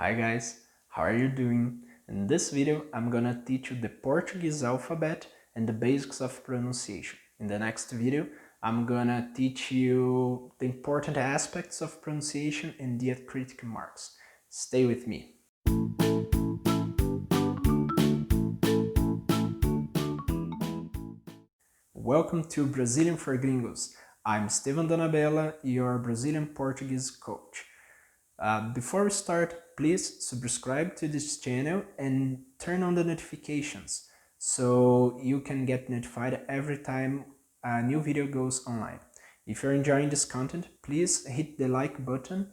Hi guys, how are you doing? In this video I'm gonna teach you the Portuguese alphabet and the basics of pronunciation. In the next video I'm gonna teach you the important aspects of pronunciation and diacritic marks. Stay with me. Welcome to Brazilian for Gringos. I'm Steven Donabella, your Brazilian Portuguese coach. Before we start, please subscribe to this channel and turn on the notifications so you can get notified every time a new video goes online. If you're enjoying this content, please hit the like button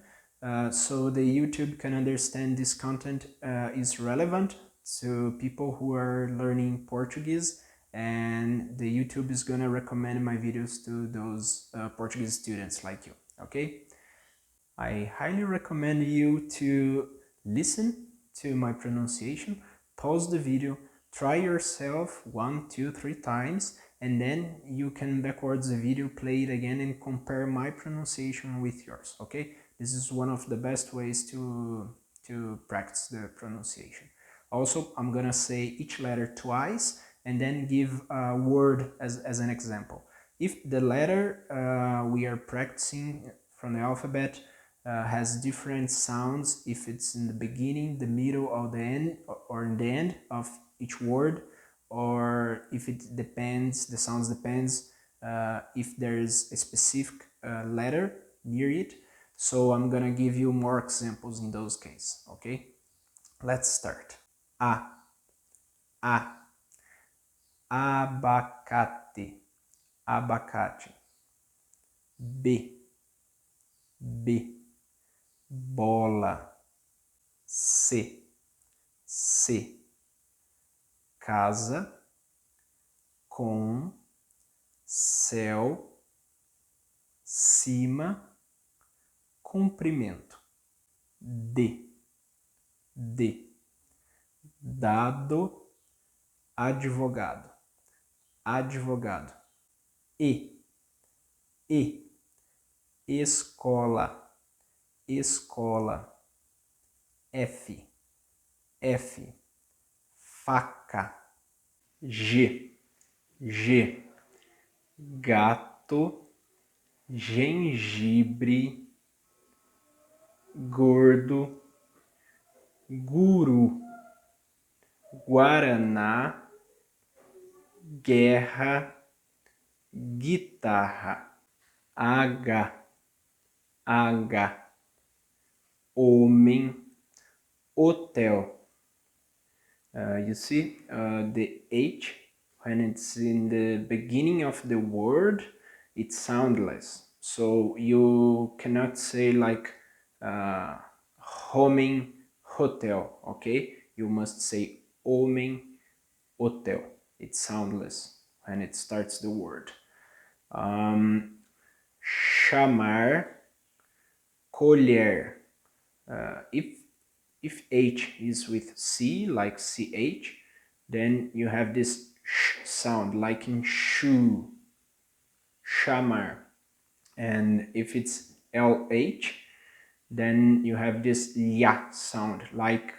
so the YouTube can understand this content is relevant to people who are learning Portuguese, and the YouTube is gonna recommend my videos to those Portuguese students like you, okay? I highly recommend you to listen to my pronunciation, pause the video, try yourself 1, 2, 3 times, and then you can backwards the video, play it again and compare my pronunciation with yours, okay? This is one of the best ways to practice the pronunciation. Also, I'm gonna say each letter twice and then give a word as an example. If the letter we are practicing from the alphabet has different sounds, if it's in the beginning, the middle, or the end, or in the end of each word, or if it depends, the sounds depends if there is a specific letter near it. So I'm gonna give you more examples in those cases, okay? Let's start. Abacate, abacate. B, bola. C, casa, com, céu, cima, comprimento. D, dado, advogado, advogado. E, escola, escola. F, faca. G, gato, gengibre, gordo, guru, guaraná, guerra, guitarra. H, homem, hotel. You see the H, when it's in the beginning of the word, it's soundless. So you cannot say like homem, hotel, okay? You must say homem, hotel. It's soundless when it starts the word. Chamar, colher. If H is with C, like CH, then you have this sh sound, like in shoe, chamar. And if it's LH, then you have this ya sound, like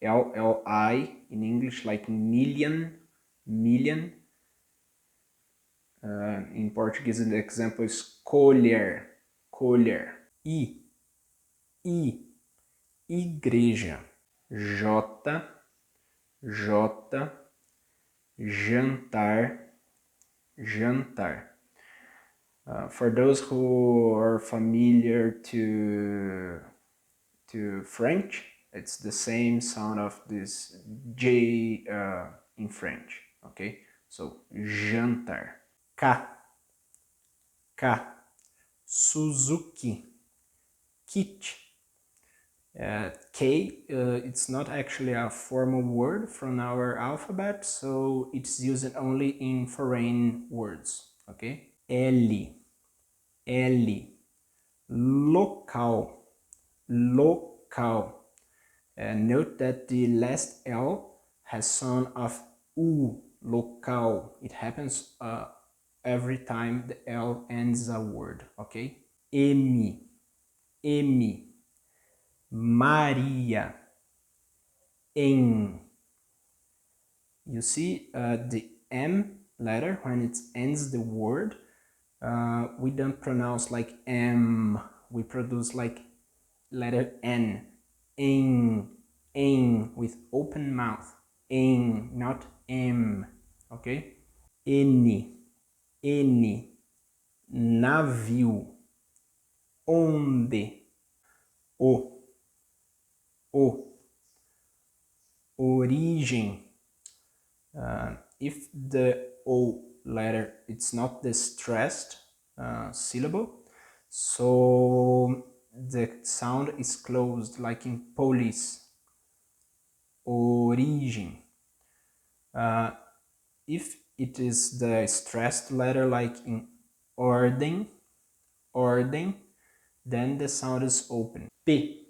LLI in English, like million. In Portuguese, the example is colher. I, igreja. J, jantar. For those who are familiar to French, it's the same sound of this J in French, okay? So, jantar. K, Susuki, kit. K, it's not actually a formal word from our alphabet, so it's used only in foreign words, okay? L, local. Note that the last L has sound of U, local. It happens every time the L ends a word, okay? M, Maria. Em. You see the M letter, when it ends the word, we don't pronounce like M. We produce like letter N. In, with open mouth. In, not M. Okay? N, navio. Onde. O, origem. If the O letter, it's not the stressed syllable, so the sound is closed, like in police. Origem. If it is the stressed letter, like in ordem, then the sound is open. P.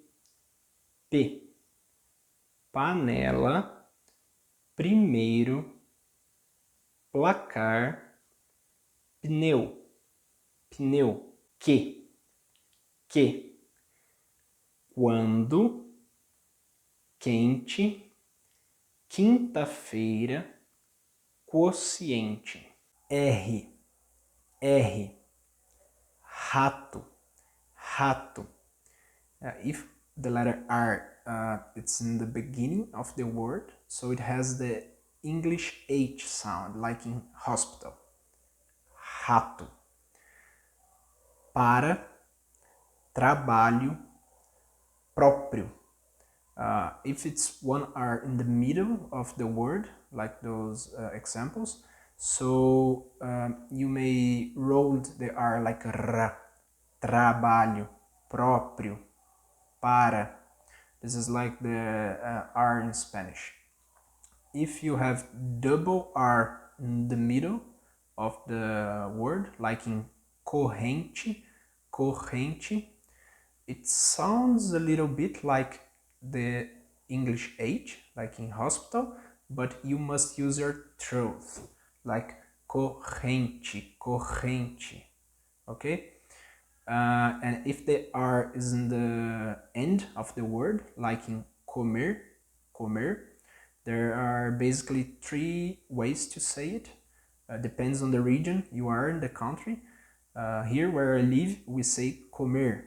Panela, primeiro, placar, pneu. Que. Quando, quente, quinta-feira, quociente. R. Rato. If the letter R, it's in the beginning of the word, so it has the English H sound, like in hospital. Rato. Para, trabalho, próprio. If it's one R in the middle of the word, like those examples, so you may roll the R like ra. Trabalho, próprio, para. This is like the R in Spanish. If you have double R in the middle of the word, like in corrente, it sounds a little bit like the English H, like in hospital, but you must use your throat, like corrente, okay? And if the R is in the end of the word, like in comer, there are basically 3 ways to say it. Depends on the region you are in the country. Here where I live, we say comer.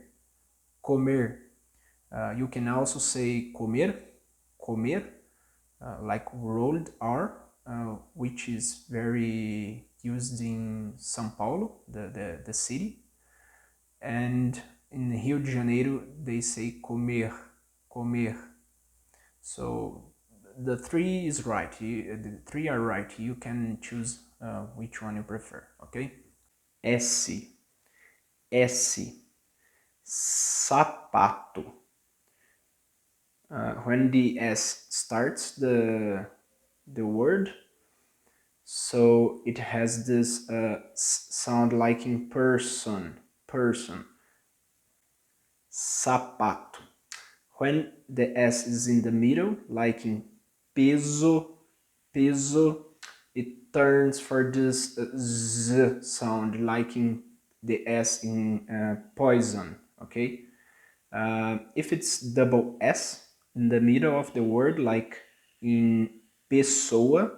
You can also say comer, like rolled R, which is very used in São Paulo, the city. And in Rio de Janeiro, they say comer. So the 3 is right. The 3 are right. You can choose which one you prefer, okay? S. Sapato. When the S starts the word, so it has this sound like in person. Sapato. When the S is in the middle, like in peso, it turns for this Z sound, like in the S in poison, okay? If it's double S in the middle of the word, like in pessoa,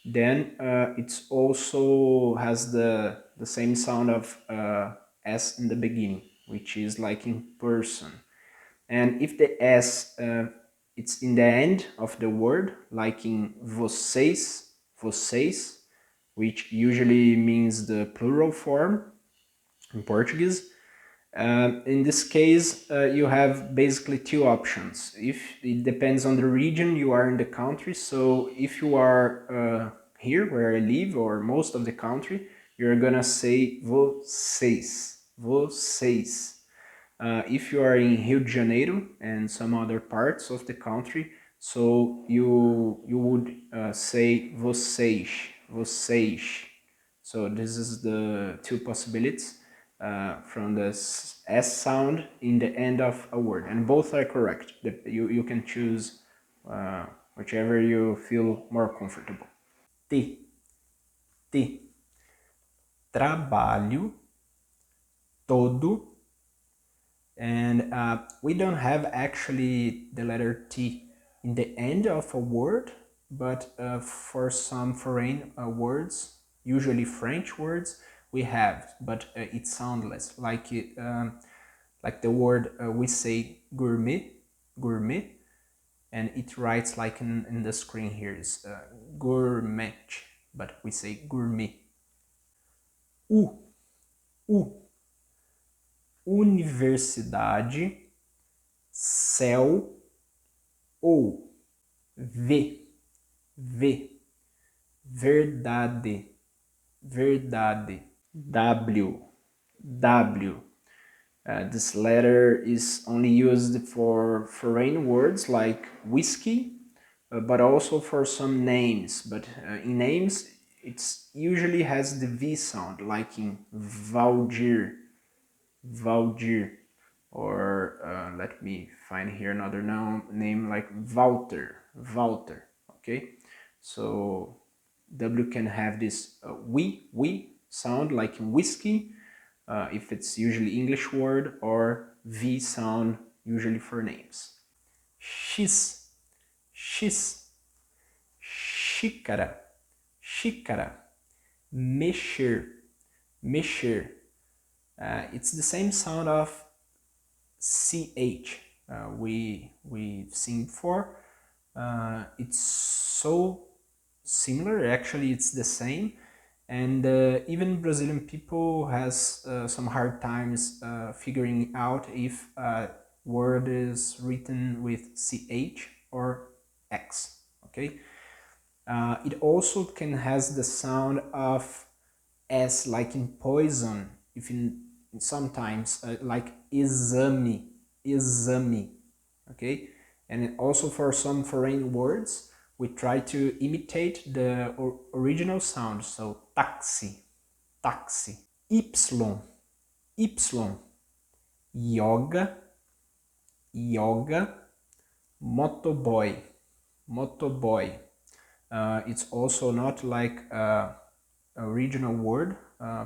then it also has the same sound of S in the beginning, which is like in person. And if the S it's in the end of the word, like in vocês, which usually means the plural form in Portuguese. In this case, you have basically 2 options. If it depends on the region you are in the country, so if you are here where I live, or most of the country, you're gonna say vocês. If you are in Rio de Janeiro and some other parts of the country, so you would say vocês. So this is the 2 possibilities from the S sound in the end of a word, and both are correct. You can choose whichever you feel more comfortable. T. Trabalho todo, And we don't have actually the letter T in the end of a word, but for some foreign words, usually French words, we have, but it's soundless, like the word we say gourmet, gourmet, and it writes like in the screen here is gourmet, but we say gourmet. U, universidade, céu, ou, verdade, verdade, W. This letter is only used for foreign words like whiskey, but also for some names. But in names, it usually has the V sound, like in Valdir, or let me find here another name like Walter, okay? So W can have this we sound like in whiskey, if it's usually English word, or V sound usually for names. X, xícara, mexer, it's the same sound of CH we've seen before. It's so similar, actually it's the same, and even Brazilian people has some hard times figuring out if a word is written with CH or X, okay? It also can has the sound of S, like in poison, if in sometimes like exame, okay? And also for some foreign words, we try to imitate the original sound, so taxi, Y, yoga, motoboy. It's also not like a original word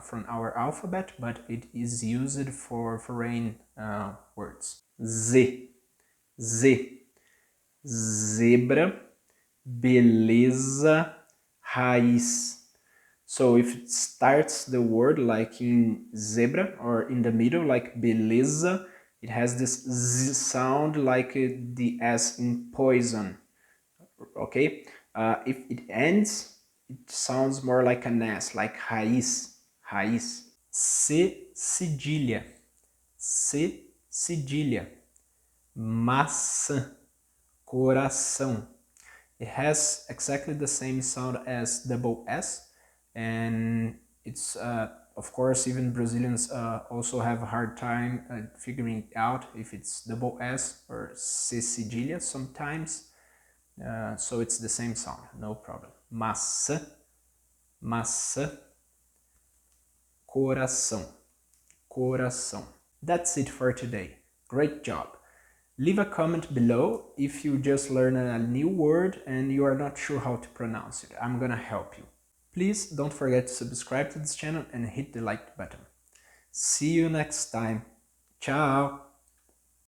from our alphabet, but it is used for foreign words. Z, zebra, beleza, raiz. So if it starts the word like in zebra or in the middle like beleza, it has this Z sound like the S in poison, okay? If it ends, it sounds more like an S, like raiz. C, cedilha, maçã, coração. It has exactly the same sound as double S, and it's of course even Brazilians also have a hard time figuring out if it's double S or C cedilha sometimes. So it's the same sound, no problem. Maçã, coração. That's it for today. Great job. Leave a comment below if you just learned a new word and you are not sure how to pronounce it. I'm gonna help you. Please don't forget to subscribe to this channel and hit the like button. See you next time. Ciao!